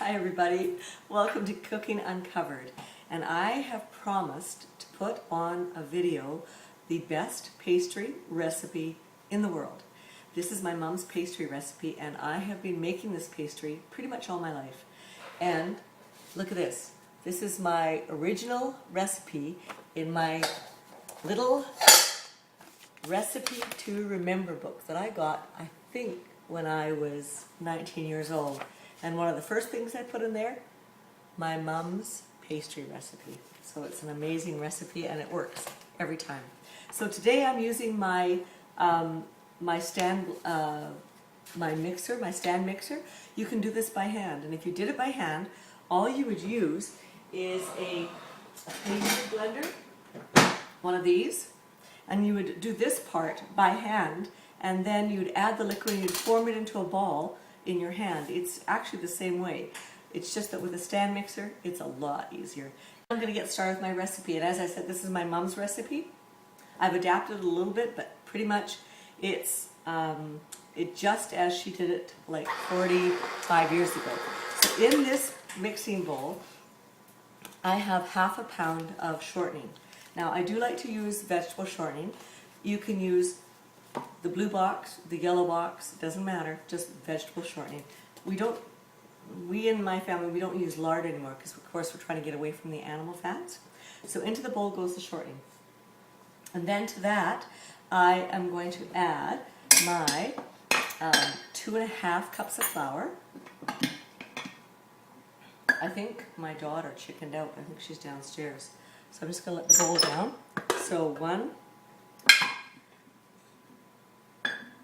Hi everybody, welcome to Cooking Uncovered, and I have promised to put on a video the best pastry recipe in the world. This is my mom's pastry recipe and I have been making this pastry pretty much all my life. And look at this. This is my original recipe in my little recipe to remember book that I got, I think, when I was 19 years old. And one of the first things I put in there, my mom's pastry recipe. So it's an amazing recipe and it works every time. So today I'm using my stand mixer. You can do this by hand, and if you did it by hand, all you would use is a pastry blender, one of these, and you would do this part by hand, and then you'd add the liquid and you'd form it into a ball in your hand. It's actually the same way. It's just that with a stand mixer, it's a lot easier. I'm going to get started with my recipe, and as I said, this is my mom's recipe. I've adapted it a little bit, but pretty much it's just as she did it like 45 years ago. So in this mixing bowl, I have half a pound of shortening. Now I do like to use vegetable shortening. You can use the blue box, the yellow box, it doesn't matter, just vegetable shortening. We in my family, we don't use lard anymore because of course we're trying to get away from the animal fats. So into the bowl goes the shortening. And then to that, I am going to add my 2.5 cups of flour. I think my daughter chickened out. I think she's downstairs. So I'm just going to let the bowl down. So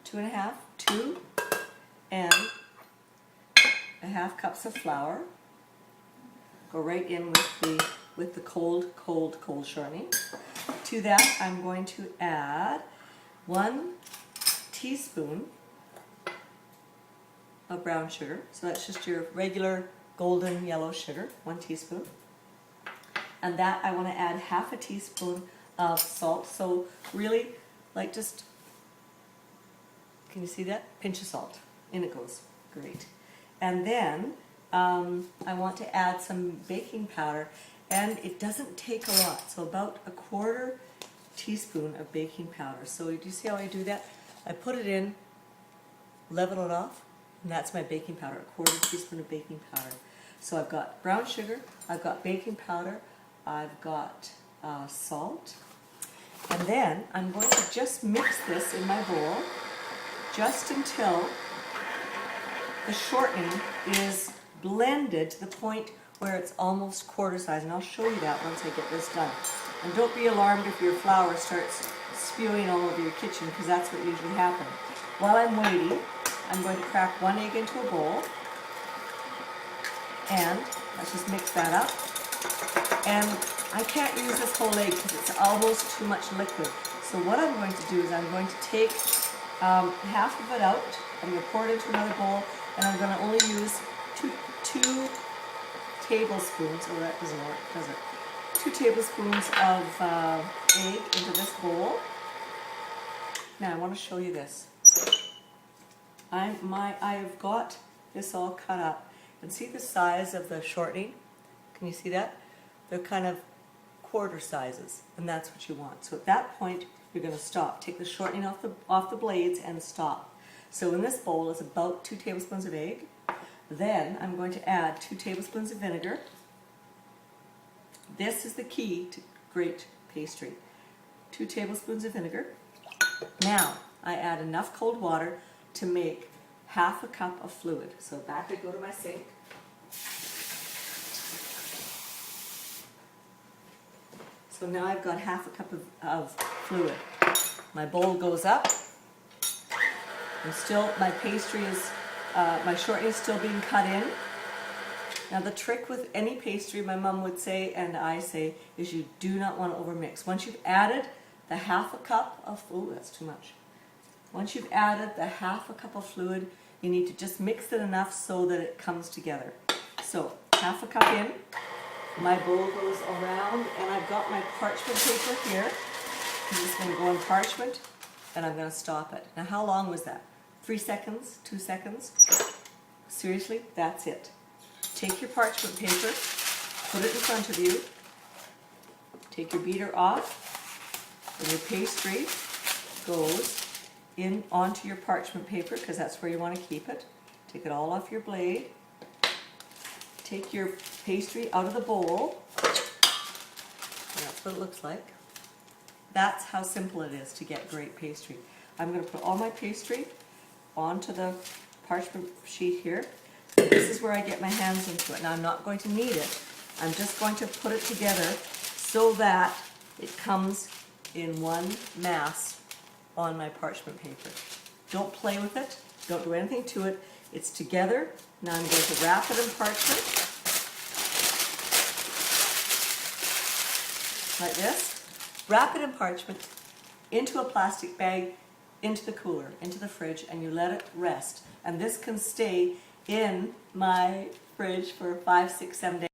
2.5, 2, and 1/2 cups of flour. Go right in with the cold shortening. To that, I'm going to add 1 teaspoon of brown sugar. So that's just your regular golden yellow sugar, 1 teaspoon. And that I want to add 1/2 teaspoon of salt. So really, like just, can you see that? Pinch of salt. In it goes. Great. And then I want to add some baking powder, and it doesn't take a lot. So about 1/4 teaspoon of baking powder. So do you see how I do that? I put it in, level it off, and that's my baking powder, 1/4 teaspoon of baking powder. So I've got brown sugar, I've got baking powder, I've got salt, and then I'm going to just mix this in my bowl just until the shortening is blended to the point where it's almost quarter size, and I'll show you that once I get this done. And don't be alarmed if your flour starts spewing all over your kitchen, because that's what usually happens. While I'm waiting, I'm going to crack 1 egg into a bowl, and let's just mix that up. And I can't use this whole egg because it's almost too much liquid. So what I'm going to do is I'm going to take half of it out, I'm going to pour it into another bowl, and I'm going to only use two tablespoons, oh that doesn't work, does it? 2 tablespoons of egg into this bowl. Now I want to show you this. I've got this all cut up, and see the size of the shortening? Can you see that? They're kind of quarter sizes, and that's what you want. So at that point, you're going to stop. Take the shortening off the blades and stop. So in this bowl is about 2 tablespoons of egg. Then I'm going to add 2 tablespoons of vinegar. This is the key to great pastry. 2 tablespoons of vinegar. Now I add enough cold water to make 1/2 cup of fluid. So back I go to my sink. So now I've got 1/2 cup of fluid. My bowl goes up. And still, my pastry is, my shortening is still being cut in. Now the trick with any pastry, my mom would say, and I say, is you do not want to overmix. Once you've added the 1/2 cup of, oh that's too much. Once you've added the 1/2 cup of fluid, you need to just mix it enough so that it comes together. So 1/2 cup in, my bowl goes around, and I've got my parchment paper here. I'm just going to go on parchment, and I'm going to stop it. Now how long was that? 3 seconds? 2 seconds? Seriously, that's it. take your parchment paper, put it in front of you, take your beater off, and your pastry goes in onto your parchment paper because that's where you want to keep it. Take it all off your blade. Take your pastry out of the bowl. And that's what it looks like. That's how simple it is to get great pastry. I'm going to put all my pastry onto the parchment sheet here. This is where I get my hands into it. Now I'm not going to knead it. I'm just going to put it together so that it comes in one mass on my parchment paper. Don't play with it. Don't do anything to it. It's together. Now I'm going to wrap it in parchment like this. Wrap it in parchment into a plastic bag, into the cooler, into the fridge, and you let it rest. And this can stay in my fridge for 5, 6, 7 days.